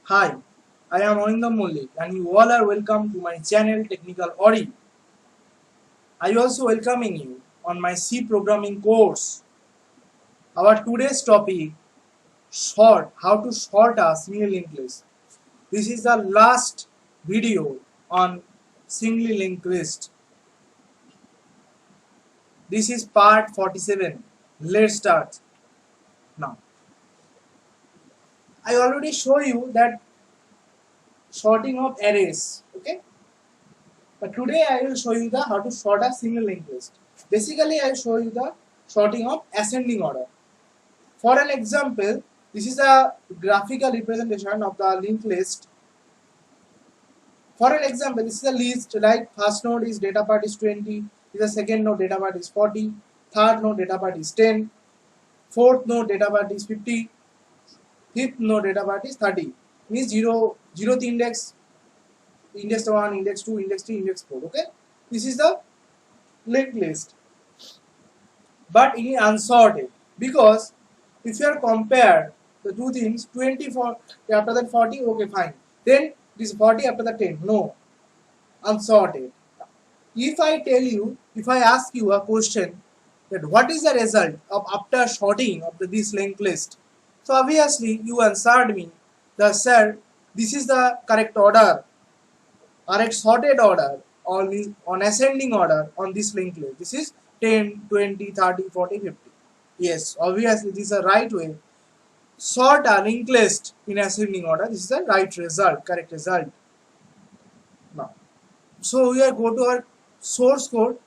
Hi, I am Anindam Mullik and you all are welcome to my channel Technical Ori. I also welcoming you on my C programming course. Our today's topic how to sort a single linked list. This is the last video on single linked list. This is part 47. Let's start now. I already show you that sorting of arrays. Okay. But today I will show you the how to sort a single linked list. Basically, I will show you the sorting of ascending order. For an example, this is a graphical representation of the linked list. For an example, this is a list like first node is data part is 20, the second node data part is 40, third node data part is 10, fourth node data part is 50, fifth node data part is 30. Means 0th index, index 1, index 2, index 3, index 4. Okay, this is the linked list, but it is unsorted because if you are compared the two things, 24 after that 40, okay fine, then this 40 after the 10, no, unsorted. If I tell you, if I ask you a question that what is the result of after sorting of this linked list, so obviously you answered me the sir, this is the correct order, correct sorted order on ascending order on this linked list. This is 10, 20, 30, 40, 50. Yes, obviously this is the right way. Sort a linked list in ascending order. This is the right result, correct result. Now, so we are go to our source code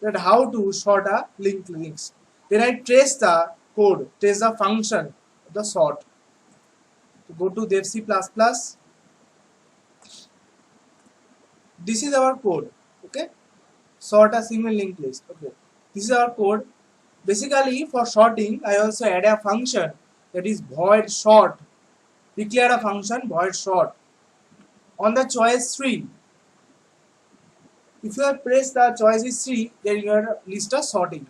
that how to sort a linked list. Then I trace the code, trace the function of the sort. So go to dev C++. This is our code. Okay, sort a single linked list. Okay, this is our code. Basically, for sorting, I also add a function that is void sort. Declare a function void sort. On the choice 3, if you have pressed the choice is 3, then your list is sorted.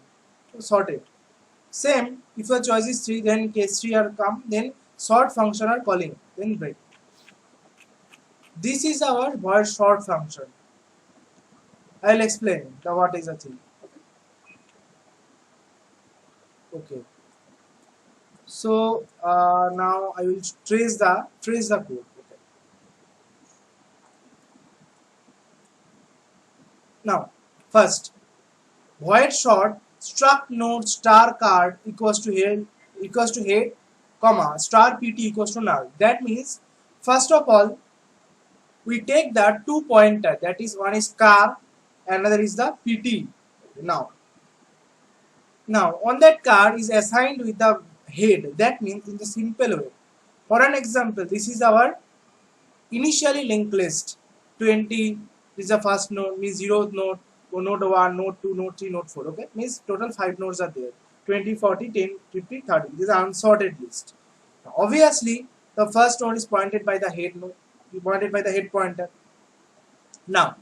Same, if your choice is 3, then case 3 are come, then sort function are calling, then break. This is our void sort function. I will explain the what is the thing. Okay. So now I will trace the code. Okay. Now, first, void sort struct node star card equals to head, comma star pt equals to null. That means, first of all, we take the two pointer, that is one is car, another is the pt. Now on that card is assigned with the head. That means in the simple way. For an example, this is our initially linked list. 20 is the first node, means 0th node, node 1, node 2, node 3, node 4. Okay, means total 5 nodes are there. 20, 40, 10, 50, 30. This is an unsorted list. Now, obviously, the first node is pointed by the head node, pointed by the head pointer. Now,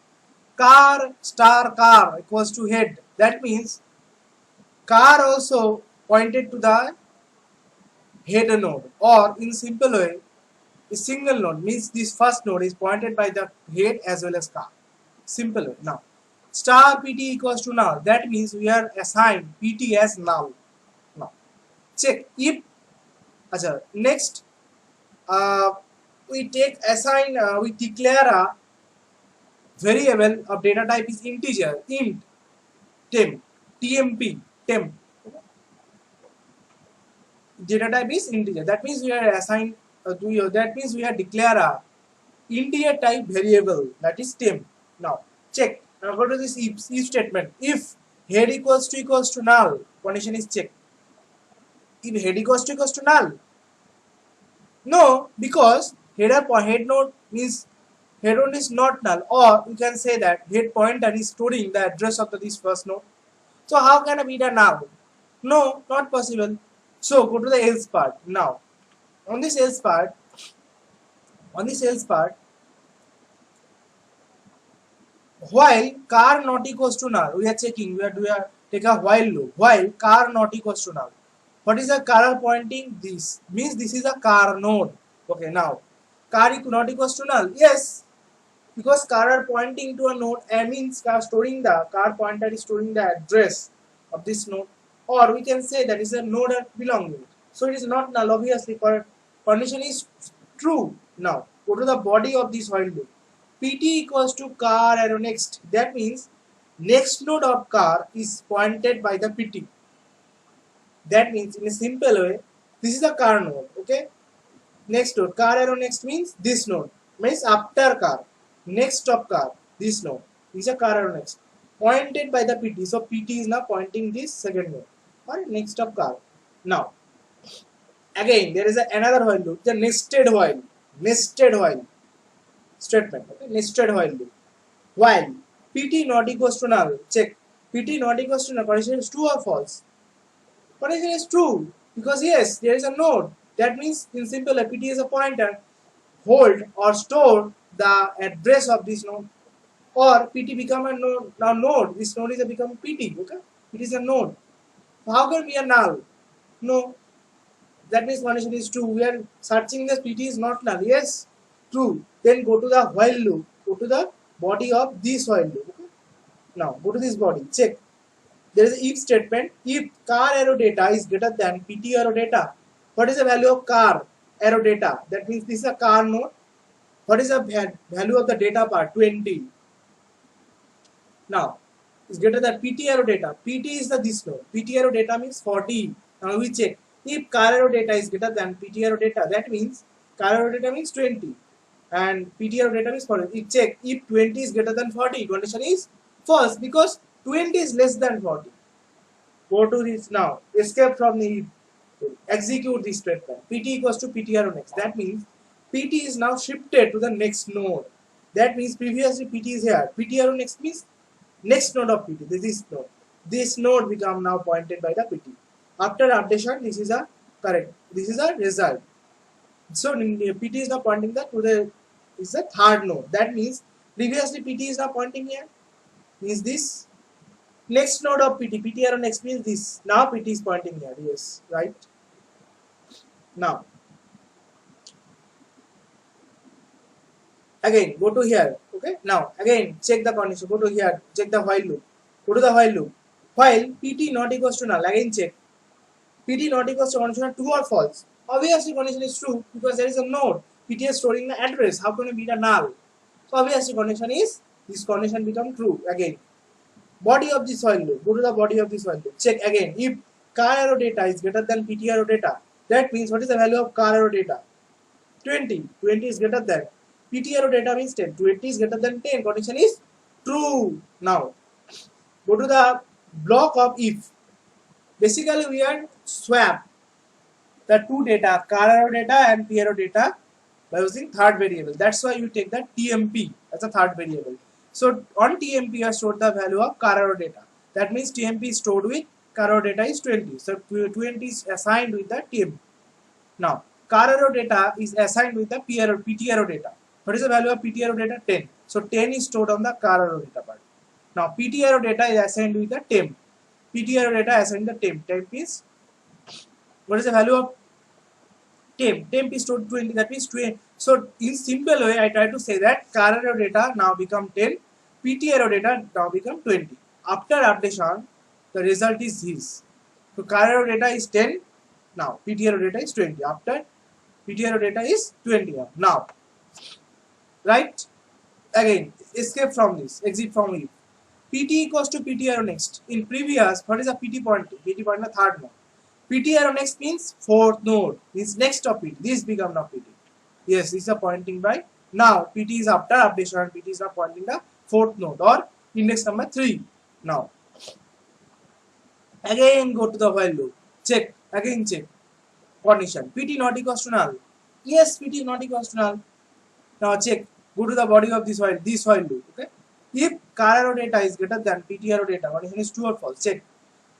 car star car equals to head. That means car also pointed to the head node, or in simple way, a single node means this first node is pointed by the head as well as car. Simple way. Now, star pt equals to null. That means we are assigned pt as null. Now, check if. Next, we take assign. We declare a variable of data type is integer int temp tmp temp. Data type is integer. That means we are assigned that means we are declare a integer type variable, that is temp. Now check. Now go to this if statement. If head equals to null, condition is checked. If head equals to null, no, because head node means head node is not null, or you can say that head pointer is storing the address of this first node. So how can I be the null? No, not possible. So go to the else part. Now on this else part, while car not equals to null, we are checking. We are take a while loop. While car not equals to null, what is the car pointing? This means this is a car node. Okay, now car not equals to null? Yes, because car are pointing to a node, and means car pointer is storing the address of this node, or we can say that is a node belonging. So it is not null. Obviously, condition is true. Now go to the body of this while loop. Pt equals to car arrow next. That means next node of car is pointed by the pt. That means in a simple way, this is a car node. Okay. Next node, car arrow next means this node, means after car, next of car, this node is a car arrow next, pointed by the pt. So pt is now pointing this second node or next of car. Now again there is another while loop, the nested while statement. Okay, nested while loop. While pt not equals to null, check pt not equals to null, condition is true or false? Condition is true, because yes, there is a node. That means in simple pt is a pointer, hold or store the address of this node, or pt become a node. Now node, this node is a become pt. Okay, it is a node. How can be a null? No, that means condition is true. We are searching this pt is not null. Yes, true. Then go to the while loop. Go to the body of this while loop. Okay? Now go to this body. Check. There is an if statement. If car arrow data is greater than pt arrow data, what is the value of car arrow data? That means this is a car node. What is the value of the data part? 20. Now is greater than pt arrow data. Pt is the this node. Pt arrow data means 40. Now we check. If car arrow data is greater than pt arrow data, that means car arrow data means 20 and pt arrow data means 40. If check, if 20 is greater than 40, condition is false, because 20 is less than 40. Go to this now. Escape from the execute this statement. pt equals to pt arrow next. That means pt is now shifted to the next node. That means previously pt is here. pt arrow next means next node of pt. This node. This node become now pointed by the pt. After updation, this is a correct. This is a result. So pt is now pointing that to the is the third node. That means previously pt is now pointing here. Means this next node of pt. pt arrow next means this. Now pt is pointing here. Yes, right. Now again go to here. Okay. Now again check the condition. Go to here. Check the while loop. Go to the while loop. While pt not equals to null. Again check. pt not equals to condition true or false. Obviously condition is true, because there is a node. pt is storing the address. How can it be a null? So obviously condition is this condition become true. Again body of this while loop. Go to the body of this while loop. Check again. If car arrow data is greater than pt arrow data, that means what is the value of car arrow data? 20. 20 is greater than pt arrow data means 10. 20 is greater than 10. Condition is true. Now go to the block of if. Basically we are swap the two data, car arrow data and p arrow data, by using third variable. That's why you take the tmp as a third variable. So on tmp you have stored the value of car arrow data. That means tmp is stored with car arrow data is 20. So 20 is assigned with the tmp. Now car arrow data is assigned with the pt arrow data. What is the value of pt arrow data? 10. So 10 is stored on the car arrow data part. Now pt arrow data is assigned with the temp. pt arrow data assigned the temp. Temp is, what is the value of temp? Temp is stored 20. That means 20. So in simple way I try to say that car arrow data now become 10. pt arrow data now become 20. After updation the result is this. So car arrow data is 10. Now pt arrow data is 20. After pt arrow data is 20 now. Right? Again escape from this. Exit from it. pt equals to pt arrow next. In previous, what is a pt pointing? pt pointing the third node. pt arrow next means fourth node. Means next of pt. This become now pt. Yes, this is a pointing by. Now pt is after updation and pt is now pointing the fourth node or index number 3. Now again go to the while loop. Check. Again check. Condition. pt not equals to null. Yes, pt is not equals to null. Now check. Go to the body of this while loop. Okay. If car arrow data is greater than pt arrow data, condition is true or false. Check.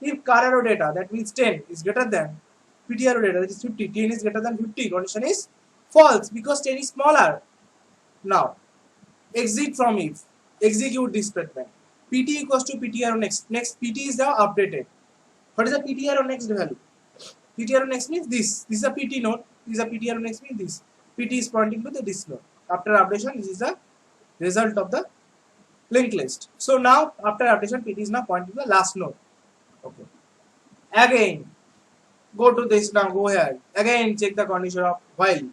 If car arrow data, that means 10, is greater than pt arrow data, that is 50. 10 is greater than 50. Condition is false, because 10 is smaller. Now exit from if. Execute this statement. pt equals to pt arrow next. Next pt is now updated. What is the pt arrow next value? pt arrow next means this. This is a pt node. This is a pt arrow next means this. PT is pointing to this node. After updation, this is the result of the linked list. So now after updation, PT is now pointing to the last node. Okay. Again, go to this now. Go here. Again, check the condition of while.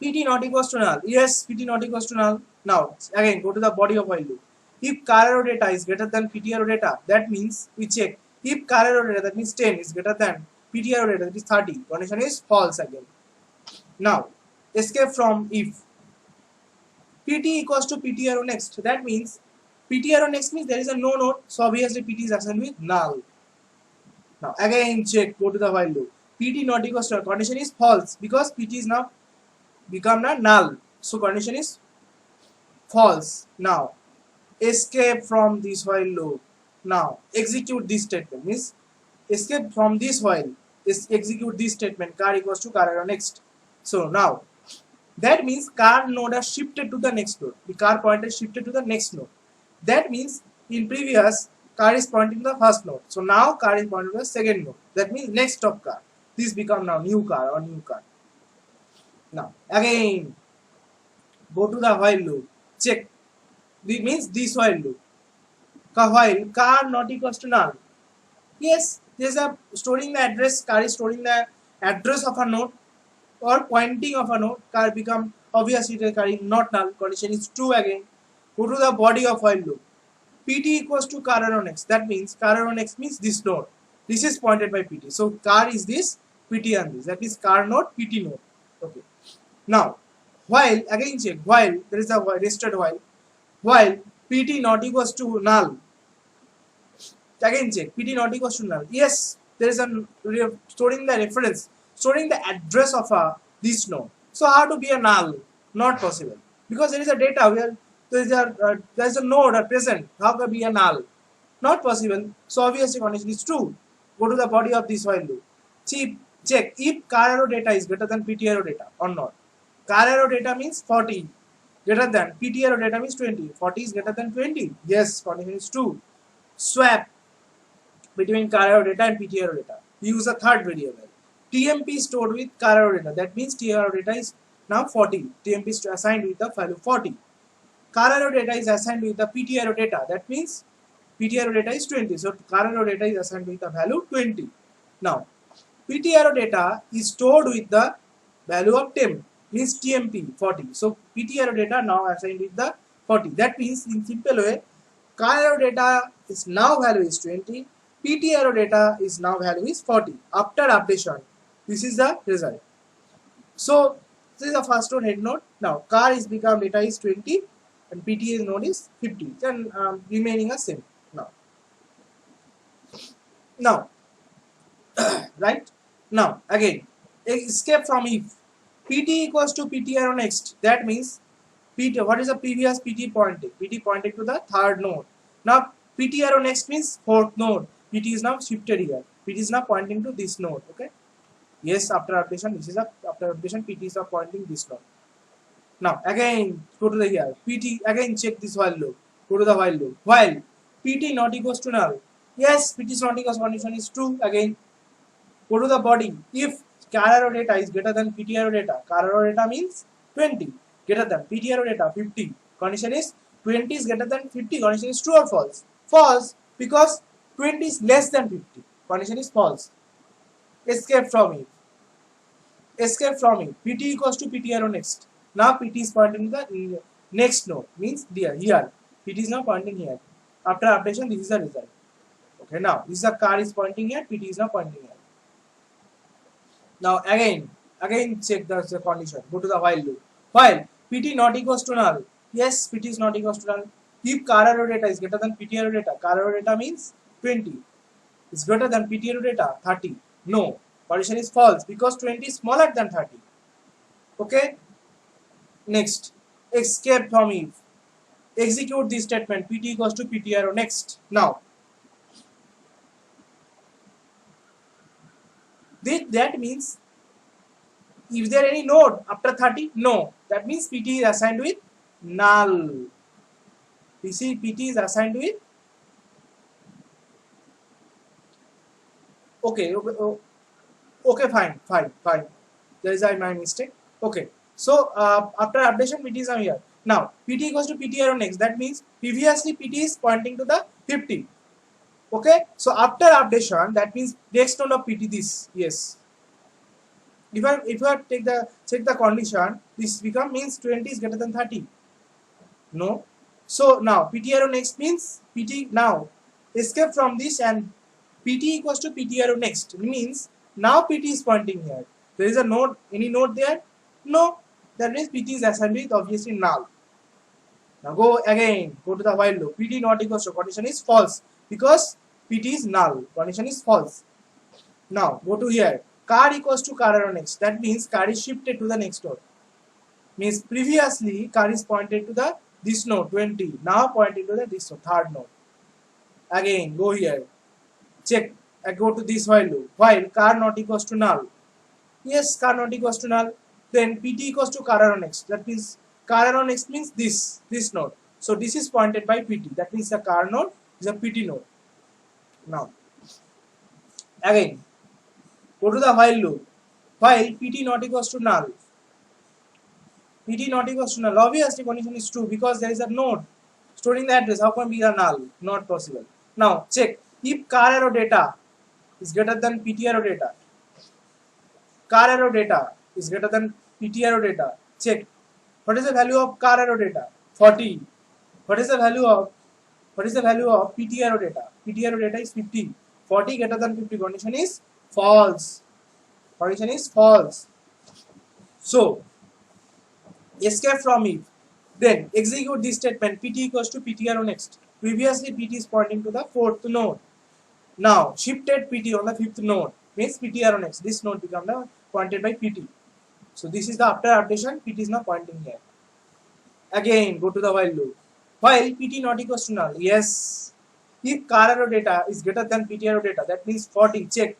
PT not equals to null. Yes, PT not equals to null. Now again, go to the body of while loop. If car arrow data is greater than PT arrow data, that means we check. If car arrow data, that means 10 is greater than PT arrow data, that is 30. Condition is false again. Now escape from if PT equals to PT arrow next. That means PT arrow next means there is a no node, so obviously PT is assigned with null. Now again check, go to the while loop. PT not equals to condition is false because PT is now become a null, so condition is false. Now escape from this while loop. Now execute this statement, means escape from this while, execute this statement, car equals to car arrow next. So now that means car node has shifted to the next node. The car pointer shifted to the next node. That means in previous car is pointing to the first node. So now car is pointing to the second node. That means next of car. This become now new car or new car. Now again go to the while loop. Check. This means this while loop. While car not equals to null. Yes, there is a storing the address. Car is storing the address of a node or pointing of a node. Car become obviously the car is not null. Condition is true again. Go to the body of while loop. PT equals to car arrow next. That means car arrow next means this node. This is pointed by PT. So car is this, PT and this. That is car node, PT node. Okay. Now while again check, while there is a rested while PT not equals to null. Again check, PT not equals to null. Yes, there is a storing the reference, storing the address of this node. So how to be a null? Not possible because there is a data where there is a node present. How can be a null? Not possible. So obviously condition is true. Go to the body of this while loop. Check if car arrow data is greater than PT arrow data or not. Car arrow data means 40 greater than PT arrow data means 20. 40 is greater than 20. Yes, condition is true. Swap between car arrow data and PT arrow data. Use a third variable. TMP stored with car arrow data. That means T arrow data is now 40. TMP is assigned with the value 40. Car arrow data is assigned with the PT arrow data. That means PT arrow data is 20. So car arrow data is assigned with the value 20. Now PT arrow data is stored with the value of temp, means TMP 40. So PT arrow data now assigned with the 40. That means in simple way, car arrow data is now value is 20. PT arrow data is now value is 40. After updation, this is the result. So this is the first node head node. Now car is become data is 20 and PT node is 50. Then remaining a same. Now right. Now again escape from if PT equals to PT arrow next. That means PT, what is the previous PT pointing? PT pointing to the third node. Now PT arrow next means fourth node. PT is now shifted here. PT is now pointing to this node. Okay. Yes, after updation, this is after updation, PT is pointing this node. Now again go to the here. PT again check this while loop. Go to the while loop. While PT not equals to null. Yes, PT is not equals condition is true again. Go to the body. If car arrow data is greater than PT arrow data, car arrow data means 20. Greater than PT arrow data 50. Condition is 20 is greater than 50. Condition is true or false? False, because 20 is less than 50. Condition is false. Escape from it. Escape from it. PT equals to PT arrow next. Now PT is pointing to the next node, means there here. PT is now pointing here. After updation, this is the result. Okay, now this is the car is pointing here, PT is now pointing here. Now again check the condition. Go to the while loop. While PT not equals to null. Yes, PT is not equals to null. If car arrow data is greater than PT arrow data, car arrow data means 20. Is greater than PT arrow data 30. No, condition is false because 20 is smaller than 30. Okay. Next, escape from if. Execute this statement. PT equals to PT arrow next. Now that means is there any node after 30? No. That means PT is assigned with null. You see, PT is assigned with okay, fine. There is my mistake. Okay. So after updation, PT is now here. Now PT equals to PT arrow next. That means previously PT is pointing to the 50. Okay. So after updation, that means next node of PT this. Yes. If I check the condition, this become means 20 is greater than 30. No. So now PT arrow next means PT now escape from this and PT equals to PT arrow next means now PT is pointing here. There is a node, any node there? No. That means PT is assigned with obviously null. Now go again, go to the while loop. PT not equals to condition is false because PT is null. Condition is false. Now go to here. Car equals to car arrow next. That means car is shifted to the next node. Means previously car is pointed to the this node 20. Now pointing to the this node, third node. Again go here. Check. I go to this while loop. While car not equals to null. Yes, car not equals to null. Then PT equals to car arrow next. That means car arrow next means this node. So this is pointed by PT. That means the car node is a PT node. Now again go to the while loop. While PT not equals to null. PT not equals to null. Obviously condition is true because there is a node storing the address. How can be a null? Not possible. Now check if car arrow data is greater than PT arrow data. Car arrow data is greater than PT arrow data. Check. What is the value of car arrow data? 40. What is the value of PT arrow data? PT arrow data is 50. 40 greater than 50. Condition is false. Condition is false. So escape from it. Then execute this statement. PT equals to PT arrow next. Previously PT is pointing to the fourth node. Now shifted PT on the fifth node. Means PT arrow next. This node become the pointed by PT. So this is the after updation. PT is now pointing here. Again go to the while loop. While PT not equals to null. Yes. If car arrow data is greater than PT arrow data, that means 40. Check.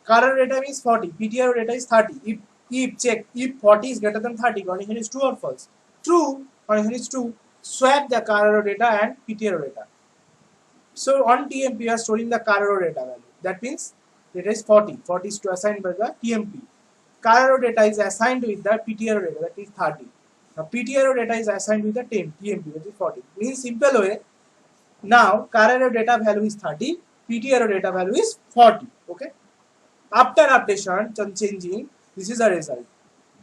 Car arrow data means 40. PT arrow data is 30. If check if 40 is greater than 30, condition is true or false? True. Condition is true. Swap the car arrow data and PT arrow data. So on TMP you are storing the car arrow data value. That means data is 40. 40 is to assigned by the TMP. Car arrow data is assigned with the PT arrow data, that is 30. Now PT arrow data is assigned with the TMP, that is 40. Means simple way. Now car arrow data value is 30. PT arrow data value is 40. Okay. After updation, changing, this is the result.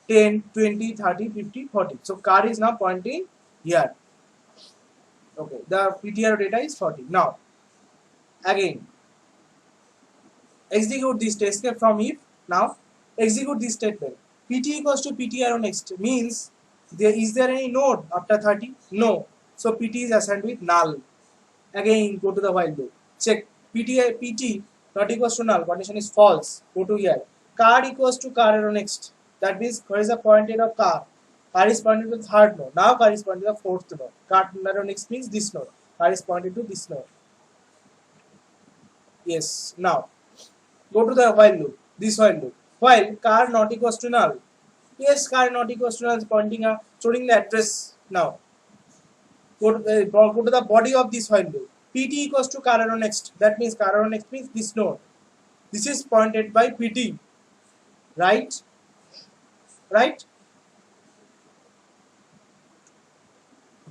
10, 20, 30, 50, 40. So car is now pointing here. Okay. The PT arrow data is 40. Now again execute this to escape from if. Now execute this statement. PT equals to PT arrow next means is there any node after 30? No. So PT is assigned with null. Again go to the while loop. Check PT not equals to null. Condition is false. Go to here. Car equals to car arrow next. That means where is the pointed of car? Car is pointed to the third node. Now car is pointed to the fourth node. Car arrow next means this node. Car is pointed to this node. Yes. Now go to the while loop. This while loop. While car not equals to null. Yes, car not equals to null is pointing out, storing the address. Now go to the body of this while loop. PT equals to car arrow next. That means car arrow next means this node. This is pointed by PT. Right? Right?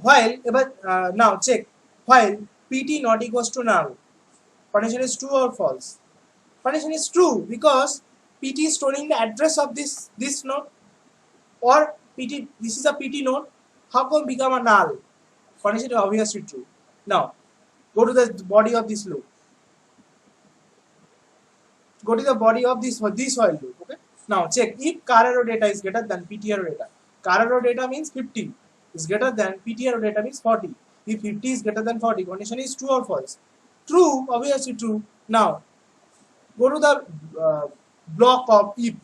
While now check. While PT not equals to null. Condition is true or false? Condition is true because PT is storing the address of this node, or PT, this is a PT node. How come become a null? Condition is obviously true. Now go to the body of this loop. Go to the body of this while loop. Okay. Now check if car arrow data is greater than PT arrow data. Car arrow data means 50 is greater than PT arrow data means 40. If 50 is greater than 40, condition is true or false? True. Obviously true. Now go to the block of if.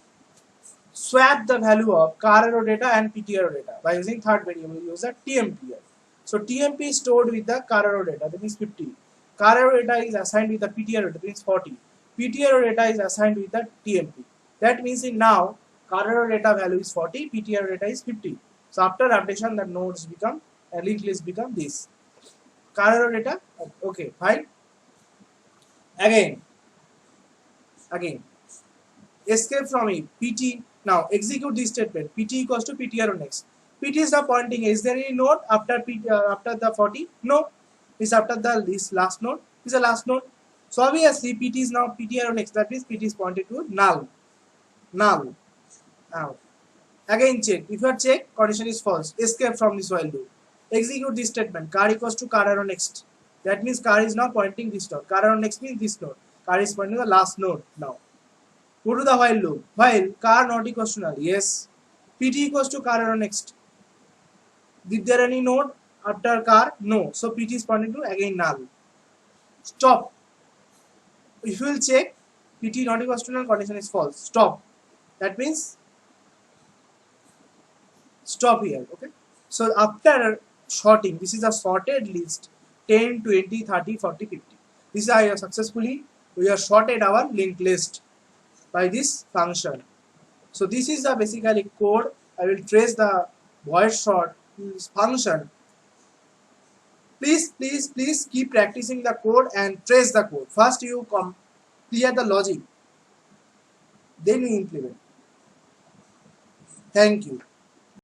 Swap the value of car arrow data and PT arrow data by using third variable. Use the TMP here. So TMP is stored with the car arrow data, that means 50. Car arrow data is assigned with the PT arrow data, that means 40. PT arrow data is assigned with the TMP. That means in now car arrow data value is 40, PT arrow data is 50. So after updation, the nodes become linked list become this. Car arrow data, okay, fine. Again escape from it. PT Now execute this statement. PT equals to PTR on next. PT is the pointing. Is there any node after after the 40? No. Is after the this last node. Is the last node. So obviously PT is now PTR on next. That means PT is pointed to null. Null. Now again check. If you check, condition is false. Escape from this while loop. Execute this statement. Car equals to car arrow next. That means car is now pointing this node. Car arrow next means this node. Car is pointing the last node now. Go to the while loop. While car not equals to null. Yes. PT equals to car arrow next. Is there any node after car? No. So PT is pointing to again null. Stop. If you will check, PT not equals to null, condition is false. Stop. That means stop here. Okay. So after sorting, this is a sorted list 10, 20, 30, 40, 50. This is how successfully we have sorted our linked list by this function. So this is the basically code. I will trace the void sort function. Please keep practicing the code and trace the code. First you clear the logic, then you implement. Thank you.